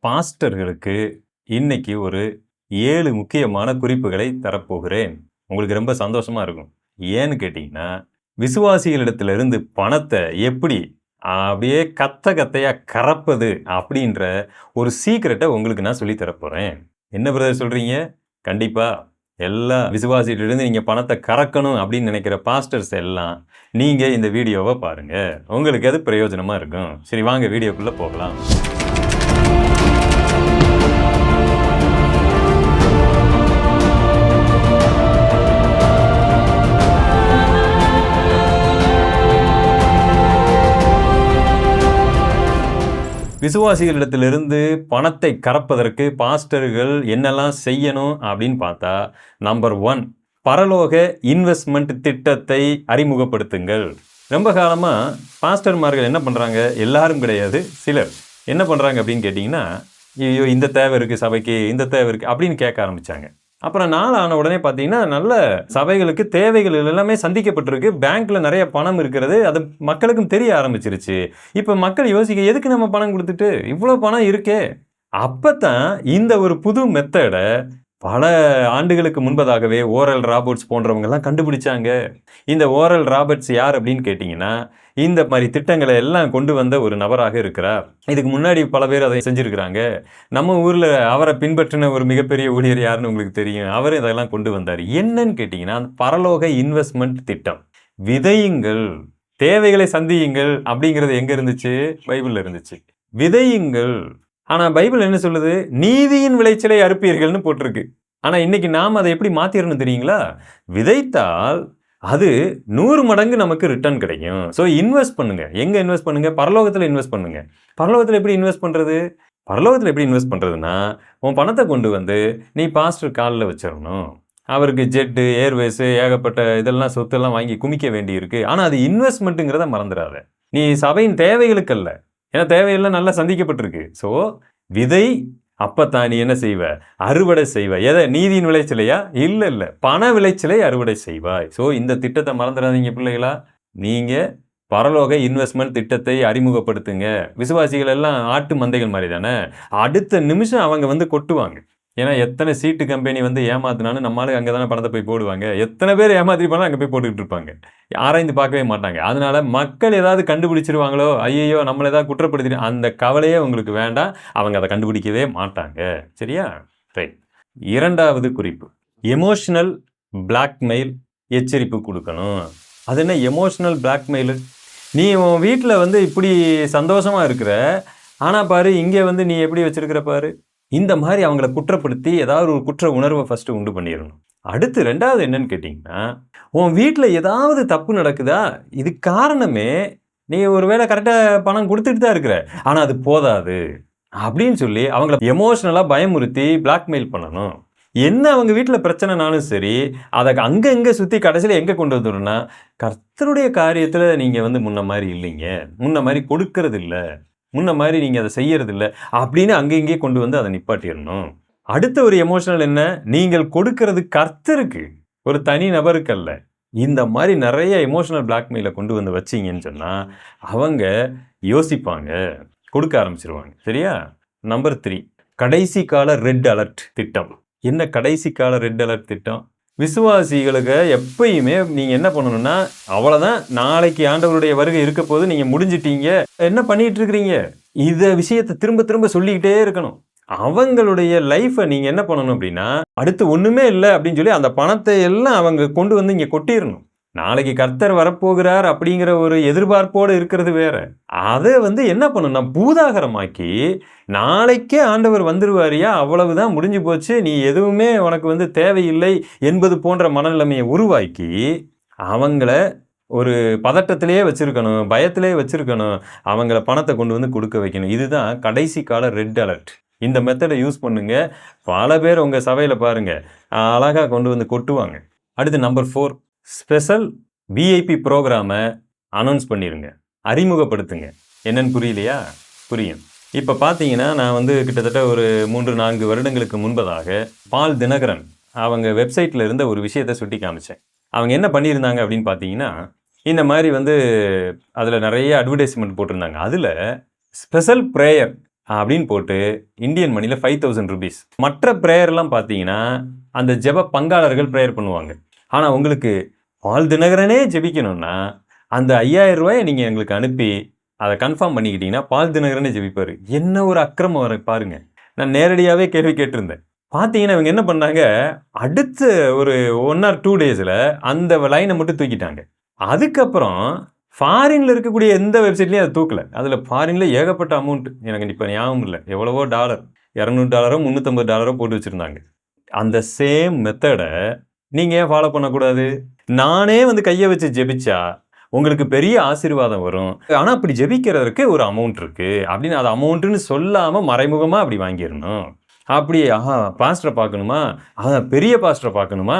பாஸ்டர்களுக்கு இன்னைக்கு ஒரு 7 முக்கியமான குறிப்புகளை தரப்போகிறேன். உங்களுக்கு ரொம்ப சந்தோஷமா இருக்கும். ஏன்னு கேட்டீங்கன்னா, விசுவாசிகளிடத்திலிருந்து பணத்த எப்படி அப்படியே கத்த கத்தையா கறப்பது அப்படின்ற ஒரு சீக்ரெட்ட உங்களுக்கு நான் சொல்லி தரப்போறேன். என்ன பிரதர் சொல்றீங்க? கண்டிப்பா. எல்லா விசுவாசிகளிடமிருந்து நீங்க பணத்த கறக்கணும் அப்படின்னு நினைக்கிற பாஸ்டர்ஸ் எல்லாம், நீங்க இந்த வீடியோவ பாருங்க. உங்களுக்கு அது பிரயோஜனமா இருக்கும். சரி வாங்க வீடியோக்குள்ள போகலாம். விசுவாசிகளிடத்திலிருந்து பணத்தை கறப்பதற்கு பாஸ்டர்கள் என்னெல்லாம் செய்யணும் அப்படின்னு பார்த்தா, நம்பர் 1 பரலோக இன்வெஸ்ட்மெண்ட் திட்டத்தை அறிமுகப்படுத்துங்கள். ரொம்ப காலமா பாஸ்டர்மார்கள் என்ன பண்றாங்க? எல்லாரும் கிடையாது, சிலர் என்ன பண்றாங்க அப்படின்னு கேட்டிங்கன்னா, ஐயோ இந்த தேவை இருக்கு சபைக்கு, இந்த தேவை இருக்கு அப்படின்னு கேட்க ஆரம்பிச்சாங்க. அப்புறம் நாள் ஆன உடனே பார்த்தீங்கன்னா, நல்ல சபைகளுக்கு தேவைகள் எல்லாமே சந்திக்கப்பட்டிருக்கு. பேங்க்ல நிறைய பணம் இருக்கிறது. அது மக்களுக்கும் தெரிய ஆரம்பிச்சிருச்சு. இப்ப மக்கள் யோசிக்க, எதுக்கு நம்ம பணம் குடுத்துட்டு? இவ்ளோ பணம் இருக்கே! அப்பத்தான் இந்த ஒரு புது மெத்தட பல ஆண்டுகளுக்கு முன்பதாகவே ஓரல் ராபர்ட்ஸ் போன்றவங்கலாம் கண்டுபிடிச்சாங்க. இந்த ஓரல் ராபர்ட்ஸ் யார் அப்படின்னு கேட்டீங்கன்னா, இந்த மாரி திட்டங்களை எல்லாம் கொண்டு வந்த ஒரு நபராக இருக்கிறார். இதுக்கு முன்னாடி பல பேர் அதை செஞ்சிருக்கிறாங்க. நம்ம ஊர்ல அவரை பின்பற்றின ஒரு மிகப்பெரிய ஊழியர் யாருன்னு உங்களுக்கு தெரியும். அவரு இதெல்லாம் கொண்டு வந்தாரு. என்னன்னு கேட்டீங்கன்னா, பரலோக இன்வெஸ்ட்மெண்ட் திட்டம். விதையுங்கள், தேவைகளை சந்தியுங்கள் அப்படிங்கிறது எங்க இருந்துச்சு? பைபிள்ல இருந்துச்சு. விதையுங்கள். ஆனா பைபிள் என்ன சொல்லுது? நீதியின் விளைச்சலை அறுப்பீர்கள்னு போட்டிருக்கு. ஆனா இன்னைக்கு நாம அதை எப்படி மாத்திரணும் தெரியுங்களா? விதைத்தால் அது 100 மடங்கு நமக்கு ரிட்டர்ன் கிடைக்கும். ஸோ இன்வெஸ்ட் பண்ணுங்க. எங்க இன்வெஸ்ட் பண்ணுங்க? பரலோகத்துல இன்வெஸ்ட் பண்ணுங்க. பரலோகத்துல எப்படி இன்வெஸ்ட் பண்றது? பரலோகத்துல எப்படி இன்வெஸ்ட் பண்றதுன்னா, உன் பணத்தை கொண்டு வந்து நீ பாஸ்டர் கால்ல வச்சிடணும். அவருக்கு ஜெட்டு, ஏர்வேஸ் ஏகப்பட்ட இதெல்லாம் சொத்தெல்லாம் வாங்கி குமிக்க வேண்டி இருக்கு. ஆனா அது இன்வெஸ்ட்மெண்ட்டுங்கிறத மறந்துடாத. நீ சபையின் தேவைகளுக்கு அல்ல. ஏன்னா தேவையெல்லாம் நல்லா சந்திக்கப்பட்டிருக்கு. ஸோ விதை, அப்பத்தான் நீ என்ன செய்வ? அறுவடை செய்வ. எதை? நீதியின் விளைச்சலையா? இல்ல. பண விளைச்சலை அறுவடை செய்வாய். ஸோ இந்த திட்டத்தை மறந்துடாதீங்க பிள்ளைகளா. நீங்க பரலோக இன்வெஸ்ட்மெண்ட் திட்டத்தை அறிமுகப்படுத்துங்க. விசுவாசிகள் எல்லாம் ஆட்டு மந்தைகள் மாதிரி தானே. அடுத்த நிமிஷம் அவங்க வந்து கொட்டுவாங்க. ஏன்னா எத்தனை சீட்டு கம்பெனி வந்து ஏமாத்தினான்னு நம்மளுக்கு அங்கே தானே பணத்தை போய் போடுவாங்க. எத்தனை பேர் ஏமாத்திட்டு போனால் அங்கே போய் போட்டுக்கிட்டு இருப்பாங்க. ஆராய்ந்து பார்க்கவே மாட்டாங்க. அதனால மக்கள் ஏதாவது கண்டுபிடிச்சிருவாங்களோ, ஐயோ நம்மளை ஏதாவது குற்றப்படுத்தி, அந்த கவலையே உங்களுக்கு வேண்டாம். அவங்க அதை கண்டுபிடிக்கவே மாட்டாங்க. சரியா? ரைட். 2வது குறிப்பு, எமோஷனல் பிளாக்மெயில் எச்சரிப்பு கொடுக்கணும். அது என்ன எமோஷனல் பிளாக்மெயிலு? நீ உன் வீட்டில் வந்து இப்படி சந்தோஷமா இருக்கிற, ஆனால் பாரு இங்கே வந்து நீ எப்படி வச்சிருக்கிற பாரு. இந்த மாதிரி அவங்கள குற்றப்படுத்தி ஏதாவது ஒரு குற்ற உணர்வை ஃபர்ஸ்ட் உண்டு பண்ணிடணும். அடுத்து 2வது என்னன்னு கேட்டிங்கன்னா, உன் வீட்டில் ஏதாவது தப்பு நடக்குதா? இது காரணமே நீ ஒருவேளை கரெக்டாக பணம் கொடுத்துட்டு தான் இருக்கிற, ஆனால் அது போதாது அப்படின்னு சொல்லி அவங்கள எமோஷனலாக பயமுறுத்தி பிளாக்மெயில் பண்ணணும். என்ன அவங்க வீட்டில் பிரச்சனைனாலும் சரி, அதை அங்கே இங்கே சுற்றி கடைசியில் எங்கே கொண்டு வந்துடணும்னா, கர்த்தருடைய காரியத்தில் நீங்கள் வந்து முன்ன மாதிரி இல்லைங்க, முன்ன மாதிரி கொடுக்கறது இல்லை, முன்ன மாதிரி நீங்கள் அதை செய்யறது இல்லை அப்படின்னு அங்கே இங்கே கொண்டு வந்து அதை நிப்பாட்டிடணும். அடுத்த ஒரு எமோஷனல் என்ன? நீங்கள் கொடுக்கறது கர்த்தருக்கு, ஒரு தனி நபருக்கு அல்ல. இந்த மாதிரி நிறைய எமோஷனல் பிளாக்மெயிலை கொண்டு வந்து வச்சிங்கன்னு சொன்னால் அவங்க யோசிப்பாங்க, கொடுக்க ஆரம்பிச்சிருவாங்க. சரியா? நம்பர் 3 கடைசி கால ரெட் அலர்ட் திட்டம். என்ன கடைசி கால ரெட் அலர்ட் திட்டம்? விசுவாசிகளுக்கு எப்பயுமே நீங்க என்ன பண்ணணும்னா, அவ்வளவுதான், நாளைக்கு ஆண்டவருடைய வருகை இருக்க போது, நீங்க முடிஞ்சிட்டீங்க, என்ன பண்ணிட்டு இருக்கிறீங்க, இத விஷயத்தை திரும்ப திரும்ப சொல்லிக்கிட்டே இருக்கணும். அவங்களுடைய லைஃபை நீங்க என்ன பண்ணணும் அப்படின்னா, அடுத்து ஒண்ணுமே இல்லை அப்படின்னு சொல்லி அந்த பணத்தை எல்லாம் அவங்க கொண்டு வந்து இங்க கொட்டிடணும். நாளைக்கு கர்த்தர் வரப்போகிறார் அப்படிங்கிற ஒரு எதிர்பார்ப்போடு இருக்கிறது வேற. அதை வந்து என்ன பண்ணணும்னா பூதாகரமாக்கி, நாளைக்கே ஆண்டவர் வந்துருவாரியா, அவ்வளவுதான், முடிஞ்சு போச்சு, நீ எதுவுமே உனக்கு வந்து தேவையில்லை என்பது போன்ற மனநிலைமையை உருவாக்கி அவங்கள ஒரு பதட்டத்திலேயே வச்சிருக்கணும், பயத்திலே வச்சிருக்கணும், அவங்கள பணத்தை கொண்டு வந்து கொடுக்க வைக்கணும். இதுதான் கடைசி கால ரெட் அலர்ட். இந்த மெத்தடை யூஸ் பண்ணுங்க. பல பேர் உங்க சபையில பாருங்க அழகா கொண்டு வந்து கொட்டுவாங்க. அடுத்து நம்பர் 4 ஸ்பெஷல் விஐபி ப்ரோக்ராமை அனௌன்ஸ் பண்ணிடுங்க, அறிமுகப்படுத்துங்க. என்னன்னு புரியலையா? புரியும். இப்போ பார்த்தீங்கன்னா, நான் வந்து கிட்டத்தட்ட ஒரு 3-4 வருடங்களுக்கு முன்பதாக பால் தினகரன் அவங்க வெப்சைட்டில் இருந்த ஒரு விஷயத்தை சுட்டி காமிச்சேன். அவங்க என்ன பண்ணியிருந்தாங்க அப்படின்னு பார்த்தீங்கன்னா, இந்த மாதிரி வந்து அதில் நிறைய அட்வர்டைஸ்மெண்ட் போட்டிருந்தாங்க. அதில் ஸ்பெஷல் ப்ரேயர் அப்படின்னு போட்டு இந்தியன் மணியில் 5000 rupees. மற்ற ப்ரேயர்லாம் பார்த்தீங்கன்னா அந்த ஜெப பங்காளர்கள் ப்ரேயர் பண்ணுவாங்க. ஆனால் உங்களுக்கு பால் தினகரனே ஜெபிக்கணும்னா அந்த 5000 ரூபாயை நீங்கள் எங்களுக்கு அனுப்பி அதை கன்ஃபார்ம் பண்ணிக்கிட்டீங்கன்னா பால் தினகரனே ஜெபிப்பார். என்ன ஒரு அக்கிரமம் வர பாருங்க. நான் நேரடியாகவே கேள்வி கேட்டிருந்தேன். பார்த்தீங்கன்னா இவங்க என்ன பண்ணாங்க, அடுத்த ஒரு 1 or 2 daysல அந்த லைனை மட்டும் தூக்கிட்டாங்க. அதுக்கப்புறம் ஃபாரின்ல இருக்கக்கூடிய எந்த வெப்சைட்லையும் அதை தூக்கல. அதில் ஃபாரின்ல ஏகப்பட்ட அமௌண்ட், எனக்கு இப்போ ஞாபகம் இல்லை, எவ்வளவோ டாலர், $200 $350 போட்டு வச்சுருந்தாங்க. அந்த சேம் மெத்தடை நீங்கள் ஏன் ஃபாலோ பண்ணக்கூடாது? நானே வந்து கையை வச்சு ஜெபிச்சா உங்களுக்கு பெரிய ஆசீர்வாதம் வரும். ஆனால் அப்படி ஜெபிக்கிறதுக்கு ஒரு அமௌண்ட் இருக்குது அப்படின்னு அது அமௌண்ட்டுன்னு சொல்லாமல் மறைமுகமாக அப்படி வாங்கிடணும். அப்படி பாஸ்டரை பார்க்கணுமா, பெரிய பாஸ்டரை பார்க்கணுமா,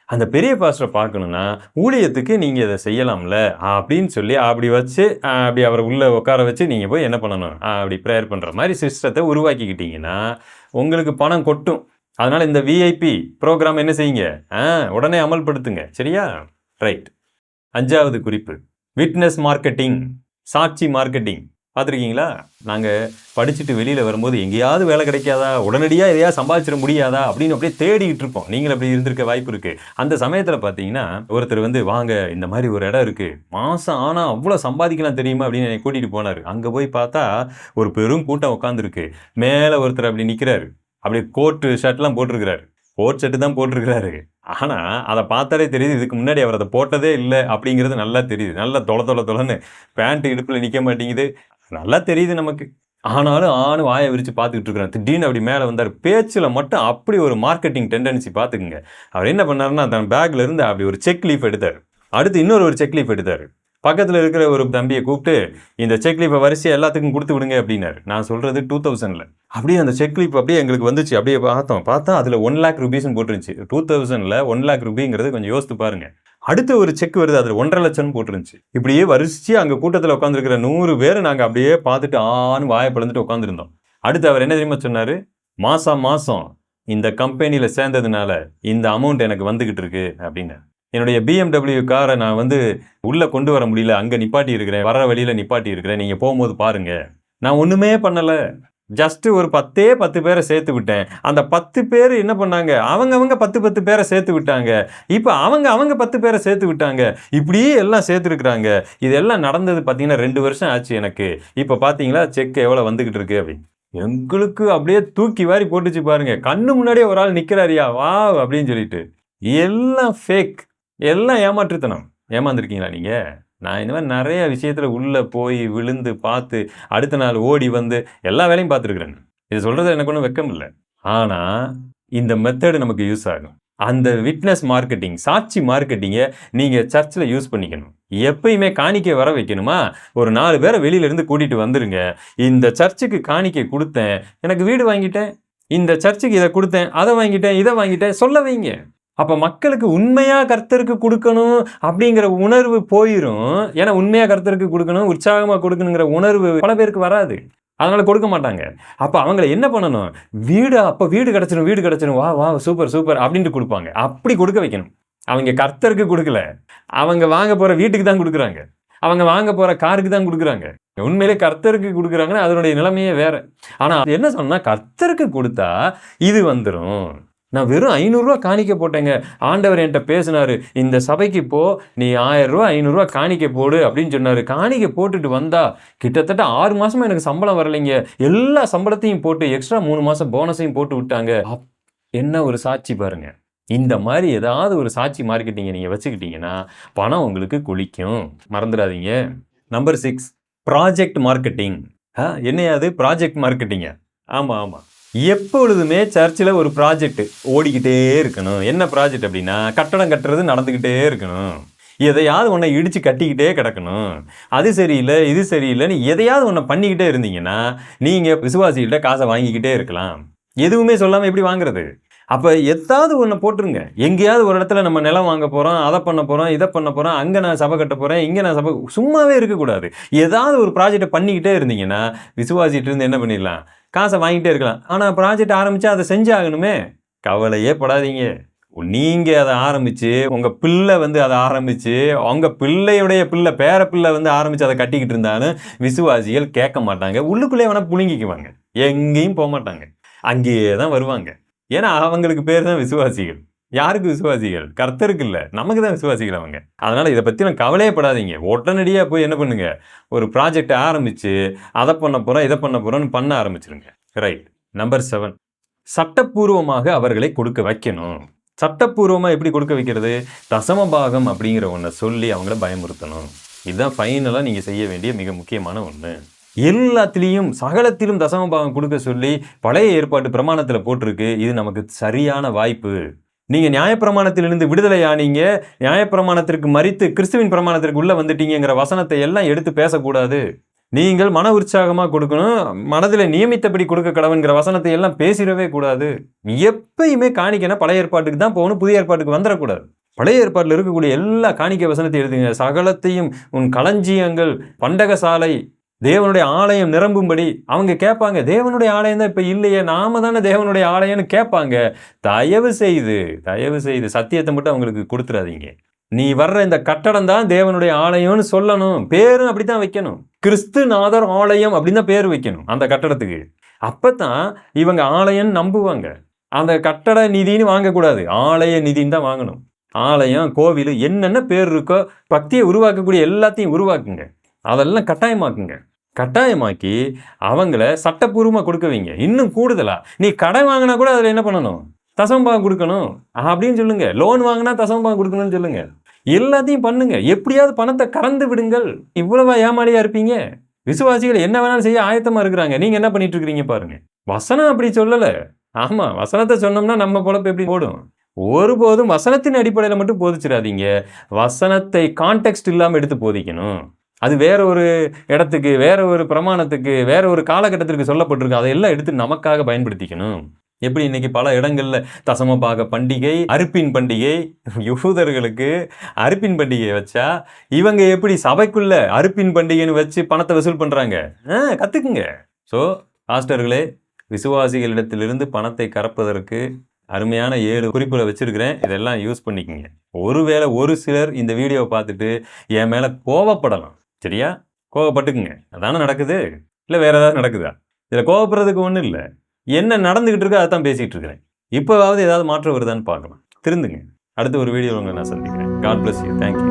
அந்த பெரிய பாஸ்டரை பார்க்கணுன்னா ஊழியத்துக்கு நீங்கள் இதை செய்யலாம்ல அப்படின்னு சொல்லி அப்படி வச்சு அப்படி அவரை உள்ளே உட்கார வச்சு நீங்கள் போய் என்ன பண்ணணும், அப்படி ப்ரேயர் பண்ணுற மாதிரி சிஸ்டத்தை உருவாக்கிக்கிட்டீங்கன்னா உங்களுக்கு பணம் கொட்டும். அதனால் இந்த விஐபி ப்ரோக்ராம் என்ன செய்யுங்க, உடனே அமல்படுத்துங்க. சரியா? ரைட். 5வது குறிப்பு, விட்னஸ் மார்க்கெட்டிங், சாட்சி மார்க்கெட்டிங். பார்த்துருக்கீங்களா? நாங்கள் படிச்சுட்டு வெளியில் வரும்போது எங்கேயாவது வேலை கிடைக்காதா, உடனடியாக எதையாவது சம்பாதிச்சிட முடியாதா அப்படின்னு அப்படியே தேடிக்கிட்டு இருப்போம். நீங்களும் அப்படி இருந்திருக்க வாய்ப்பு இருக்குது. அந்த சமயத்தில் பார்த்தீங்கன்னா ஒருத்தர் வந்து வாங்க இந்த மாதிரி ஒரு இடம் இருக்குது, மாதம் ஆனால் அவ்வளோ சம்பாதிக்கலாம் தெரியுமா அப்படின்னு என்னை கூட்டிகிட்டு போனார். அங்கே போய் பார்த்தா ஒரு பெரும் கூட்டம் உட்காந்துருக்கு. மேலே ஒருத்தர் அப்படி நிற்கிறாரு, அப்படி கோட்டு ஷர்ட்லாம் போட்டிருக்கிறாரு. கோட் ஷர்ட்டு தான் போட்டிருக்கிறாரு. ஆனால் அதை பார்த்தாலே தெரியுது இதுக்கு முன்னாடி அவர் அதை போட்டதே இல்லை அப்படிங்கிறது நல்லா தெரியுது. நல்லா தொலைன்னு பேண்ட்டு இடுப்பில் நிற்க மாட்டேங்குது, நல்லா தெரியுது நமக்கு. ஆனாலும் வாயை விரித்து பார்த்துக்கிட்டு இருக்கிறான். திடீர்னு அப்படி மேலே வந்தார். பேச்சில் மட்டும் அப்படி ஒரு மார்க்கெட்டிங் டெண்டன்சி பார்த்துக்குங்க. அவர் என்ன பண்ணாருன்னா தன் பேக்கில் இருந்து அப்படி ஒரு செக் லீஃப் எடுத்தார். அடுத்து இன்னொரு ஒரு செக் லீஃப் எடுத்தார். பக்கத்தில் இருக்கிற ஒரு தம்பியை கூப்பிட்டு இந்த செக் லீஃபை வரிசையாக எல்லாத்துக்கும் கொடுத்து விடுங்க அப்படின்னாரு. நான் சொல்கிறது 2000ல். அப்படியே அந்த செக் லீஃப் அப்படியே எங்களுக்கு வந்துச்சு. அப்படியே பார்த்தா அதில் 1 lakh rupees போட்டுருந்துச்சு. 2000ல் 1 lakh rupees கொஞ்சம் யோசித்து பாருங்க. அடுத்த ஒரு செக் வருது, அதில் 1.5 லட்சம் போட்டுருந்துச்சு. இப்படியே வரிசைச்சு அங்கே கூட்டத்தில் உட்காந்துருக்கிற 100 பேர் நாங்கள் அப்படியே பார்த்துட்டு வாயை பிளந்துட்டு உட்காந்துருந்தோம். அடுத்து அவர் என்ன தெரியுமா சொன்னார், மாதம் இந்த கம்பெனியில் சேர்ந்ததுனால இந்த அமௌண்ட் எனக்கு வந்துக்கிட்டு இருக்கு அப்படின்னு. என்னுடைய BMW காரை நான் வந்து உள்ளே கொண்டு வர முடியல, அங்கே நிப்பாட்டி இருக்கிறேன், வர வழியில் நிப்பாட்டி இருக்கிறேன், நீங்கள் போகும்போது பாருங்கள். நான் ஒன்றுமே பண்ணலை, ஜஸ்ட்டு ஒரு 10 பேரை சேர்த்து விட்டேன். அந்த 10 பேர் என்ன பண்ணாங்க, அவங்க 10 பேரை சேர்த்து விட்டாங்க. இப்போ அவங்க 10 பேரை சேர்த்து விட்டாங்க. இப்படியே எல்லாம் சேர்த்துருக்குறாங்க. இதெல்லாம் நடந்தது பார்த்தீங்கன்னா 2 வருஷம் ஆச்சு எனக்கு. இப்போ பார்த்தீங்களா செக் எவ்வளோ வந்துக்கிட்டு இருக்கு அப்படின்னு. எங்களுக்கு அப்படியே தூக்கி வாரி போட்டுச்சு பாருங்க. கண்ணு முன்னாடியே ஒரு ஆள் நிற்கிறாரியா வா அப்படின்னு சொல்லிட்டு. எல்லாம் ஃபேக், எல்லாம் ஏமாற்றுத்தனம். ஏமாந்துருக்கீங்களா நீங்கள்? நான் இந்த மாதிரி நிறைய விஷயத்தில் உள்ளே போய் விழுந்து பார்த்து அடுத்த நாள் ஓடி வந்து எல்லா வேலையும் பார்த்துருக்குறேன். இது சொல்கிறது எனக்கு ஒன்றும் வெக்கம் இல்லை. ஆனால் இந்த மெத்தடு நமக்கு யூஸ் ஆகும். அந்த விட்னஸ் மார்க்கெட்டிங், சாட்சி மார்க்கெட்டிங்கை நீங்கள் சர்ச்சில் யூஸ் பண்ணிக்கணும். எப்பயுமே காணிக்கை வர வைக்கணுமா, ஒரு 4 பேரை வெளியிலேருந்து கூட்டிகிட்டு வந்துருங்க. இந்த சர்ச்சுக்கு காணிக்கை கொடுத்தேன், எனக்கு வீடு வாங்கிட்டேன், இந்த சர்ச்சுக்கு இதை கொடுத்தேன், அதை வாங்கிட்டேன், இதை வாங்கிட்டேன் சொல்ல வைங்க. அப்போ மக்களுக்கு உண்மையாக கர்த்தருக்கு கொடுக்கணும் அப்படிங்கிற உணர்வு போயிடும். ஏன்னா உண்மையாக கர்த்தருக்கு கொடுக்கணும், உற்சாகமாக கொடுக்கணுங்கிற உணர்வு பல பேருக்கு வராது. அதனால் கொடுக்க மாட்டாங்க. அப்போ அவங்கள என்ன பண்ணணும், வீடு கிடச்சிடும், வா சூப்பர் அப்படின்ட்டு கொடுப்பாங்க. அப்படி கொடுக்க வைக்கணும். அவங்க கர்த்தருக்கு கொடுக்கல, அவங்க வாங்க போகிற வீட்டுக்கு தான் கொடுக்குறாங்க, அவங்க வாங்க போகிற காருக்கு தான் கொடுக்குறாங்க. உண்மையிலே கர்த்தருக்கு கொடுக்குறாங்கன்னா அதனுடைய நிலைமையே வேறு. ஆனால் என்ன சொன்னால் கர்த்தருக்கு கொடுத்தா இது வந்துடும். நான் வெறும் 500 ரூபா காணிக்கை போட்டேங்க, ஆண்டவர் என்கிட்ட பேசினார், இந்த சபைக்கு போ, நீ 1000 ரூபா 500 ரூபா காணிக்கை போடு அப்படின்னு சொன்னார். காணிக்கை போட்டுட்டு வந்தா கிட்டத்தட்ட 6 மாதமாக எனக்கு சம்பளம் வரலைங்க. எல்லா சம்பளத்தையும் போட்டு எக்ஸ்ட்ரா 3 மாதம் போனஸையும் போட்டு விட்டாங்க. என்ன ஒரு சாட்சி பாருங்க. இந்த மாதிரி ஏதாவது ஒரு சாட்சி மார்க்கெட்டிங்கை நீங்கள் வச்சுக்கிட்டீங்கன்னா பணம் உங்களுக்கு குளிக்கும், மறந்துடாதீங்க. Number 6, project marketing. என்னையாது ப்ராஜெக்ட் மார்க்கெட்டிங்க? ஆமாம், எப்பொழுதுமே சர்ச்சில் ஒரு ப்ராஜெக்ட் ஓடிக்கிட்டே இருக்கணும். என்ன ப்ராஜெக்ட் அப்படின்னா, கட்டடம் கட்டுறது நடந்துக்கிட்டே இருக்கணும். எதையாவது ஒன்றை இடித்து கட்டிக்கிட்டே கிடக்கணும். அது சரியில்லை, இது சரியில்லைன்னு எதையாவது ஒன்றை பண்ணிக்கிட்டே இருந்தீங்கன்னா நீங்கள் விசுவாசிகிட்ட காசை வாங்கிக்கிட்டே இருக்கலாம். எதுவுமே சொல்லாமல் எப்படி வாங்குறது? அப்போ எதாவது ஒன்று போட்டுருங்க. எங்கேயாவது ஒரு இடத்துல நம்ம நிலம் வாங்க போகிறோம், அதை பண்ண போகிறோம், இதை பண்ண போகிறோம், அங்கே நான் சபை கட்ட போகிறேன், இங்கே நான் சபை, சும்மாவே இருக்கக்கூடாது. ஏதாவது ஒரு ப்ராஜெக்டை பண்ணிக்கிட்டே இருந்தீங்கன்னா விசுவாசிட்டு இருந்து என்ன பண்ணிடலாம், காசை வாங்கிட்டே இருக்கலாம். ஆனால் ப்ராஜெக்ட் ஆரம்பித்தா அதை செஞ்சாகணுமே. கவலையே படாதீங்க. நீங்கள் அதை ஆரம்பித்து உங்கள் பிள்ளை வந்து அதை ஆரம்பித்து உங்கள் பிள்ளையுடைய பேர பிள்ளை வந்து ஆரம்பித்து அதை கட்டிக்கிட்டு இருந்தாலும் விசுவாசிகள் கேட்க மாட்டாங்க. உள்ளுக்குள்ளே வேணால் புழுங்கிக்குவாங்க. எங்கேயும் போக மாட்டாங்க, அங்கேயே தான் வருவாங்க. ஏன்னா அவங்களுக்கு பேர் தான் விசுவாசிகள். யாருக்கு விசுவாசிகள்? கர்த்தருக்கு இல்லை, நமக்கு தான் விசுவாசிகள் அவங்க. அதனால இதை பற்றி நான் கவலையப்படாதீங்க. உடனடியாக போய் என்ன பண்ணுங்க, ஒரு ப்ராஜெக்டை ஆரம்பிச்சு அதை பண்ண போகிறோம் இதை பண்ண போகிறோன்னு பண்ண ஆரம்பிச்சிருங்க. ரைட். நம்பர் 7, சட்டப்பூர்வமாக அவர்களை கொடுக்க வைக்கணும். சட்டப்பூர்வமாக எப்படி கொடுக்க வைக்கிறது? தசமபாகம் அப்படிங்கிற ஒன்றை சொல்லி அவங்கள பயமுறுத்தணும். இதுதான் ஃபைனலாக நீங்கள் செய்ய வேண்டிய மிக முக்கியமான ஒன்று. எல்லாத்திலையும் சகலத்திலும் தசமபாகம் கொடுக்க சொல்லி பழைய ஏற்பாட்டு பிரமாணத்தில் போட்டிருக்கு. இது நமக்கு சரியான வாய்ப்பு. நீங்கள் நியாயப்பிரமாணத்திலிருந்து விடுதலை ஆனீங்க, நியாயப்பிரமாணத்திற்கு மறித்து கிறிஸ்துவின் பிரமாணத்திற்கு உள்ளே வந்துட்டீங்கிற வசனத்தை எல்லாம் எடுத்து பேசக்கூடாது. நீங்கள் மன உற்சாகமாக கொடுக்கணும், மனதில் நியமித்தபடி கொடுக்க கடவுங்கிற வசனத்தை எல்லாம் பேசிடவே கூடாது. எப்பயுமே காணிக்கைனா பழைய ஏற்பாட்டுக்கு தான் போகணும், புதிய ஏற்பாட்டுக்கு வந்துடக்கூடாது. பழைய ஏற்பாட்டில் இருக்கக்கூடிய எல்லா காணிக்கை வசனத்தை எழுதுங்க. சகலத்தையும் உன் களஞ்சியங்கள், பண்டகசாலை, தேவனுடைய ஆலயம் நிரம்பும்படி. அவங்க கேட்பாங்க, தேவனுடைய ஆலயம் தான் இப்போ இல்லையே, நாம தானே தேவனுடைய ஆலயம்னு கேட்பாங்க. தயவு செய்து சத்தியத்தை மட்டும் அவங்களுக்கு கொடுத்துடாதீங்க. நீ வர்ற இந்த கட்டடம் தான் தேவனுடைய ஆலயம்னு சொல்லணும். பேரும் அப்படித்தான் வைக்கணும். கிறிஸ்துநாதர் ஆலயம் அப்படின்னு தான் பேர் வைக்கணும் அந்த கட்டடத்துக்கு. அப்பதான் இவங்க ஆலயம் நம்புவாங்க. அந்த கட்டட நிதின்னு வாங்கக்கூடாது, ஆலய நிதின்னு தான் வாங்கணும். ஆலயம், கோவில், என்னென்ன பேர் இருக்கோ பக்தியை உருவாக்கக்கூடிய எல்லாத்தையும் உருவாக்குங்க. அதெல்லாம் கட்டாயமாக்கி அவங்கள சட்டப்பூர்வமாக கொடுக்க வைங்க. இன்னும் கூடுதலா நீ கடை வாங்கினா கூட அதில் என்ன பண்ணணும்? தசமபாகம் கொடுக்கணும் அப்படின்னு சொல்லுங்க. லோன் வாங்கினா தசமபாகம் கொடுக்கணும்னு சொல்லுங்க. எல்லாத்தையும் பண்ணுங்க. எப்படியாவது பணத்தை கறந்து விடுங்கள். இவ்வளவா ஏமாளியா இருப்பீங்க? விசுவாசிகள் என்ன வேணாலும் செய்ய ஆயத்தமா இருக்கிறாங்க. நீங்க என்ன பண்ணிட்டு இருக்கிறீங்க பாருங்க. வசனம் அப்படி சொல்லல. ஆமா, வசனத்தை சொன்னோம்னா நம்ம பொழப்பு எப்படி போடும்? ஒருபோதும் வசனத்தின் அடிப்படையில் மட்டும் போதிச்சிடாதீங்க. வசனத்தை கான்டெக்ஸ்ட் இல்லாமல் எடுத்து போதிக்கணும். அது வேற ஒரு இடத்துக்கு, வேற ஒரு பிரமாணத்துக்கு, வேற ஒரு காலகட்டத்திற்கு சொல்லப்பட்டிருக்கு. அதையெல்லாம் எடுத்து நமக்காக பயன்படுத்திக்கணும். எப்படி இன்னைக்கு பல இடங்கள்ல தசமபாக பண்டிகை, அறுப்பின் பண்டிகை, யூதர்களுக்கு அறுப்பின் பண்டிகையை வச்சா இவங்க எப்படி சபைக்குள்ள அறுப்பின் பண்டிகைன்னு வச்சு பணத்தை வசூல் பண்றாங்க? கத்துக்குங்க. ஸோ பாஸ்டர்களே, விசுவாசிகளிடத்திலிருந்து பணத்தை கறப்பதற்கு அருமையான 7 குறிப்புகளை வச்சிருக்கிறேன். இதெல்லாம் யூஸ் பண்ணிக்கோங்க. ஒருவேளை ஒரு சிலர் இந்த வீடியோவை பார்த்துட்டு என் மேலே கோவப்படலாம். சரியா? கோவப்பட்டுக்குங்க. அதானே நடக்குது. இல்லை வேற ஏதாவது நடக்குதா? இதில் கோவப்படுறதுக்கு ஒன்றும் இல்லை. என்ன நடந்துகிட்டு இருக்கோ அதை தான் பேசிகிட்டு இருக்கிறேன். இப்போவாவது ஏதாவது மாற்றம் வருதான்னு பார்க்கலாம். திருந்துங்க. அடுத்த ஒரு வீடியோவில் உங்களை நான் சந்திக்கிறேன். God bless you. தேங்க்யூ.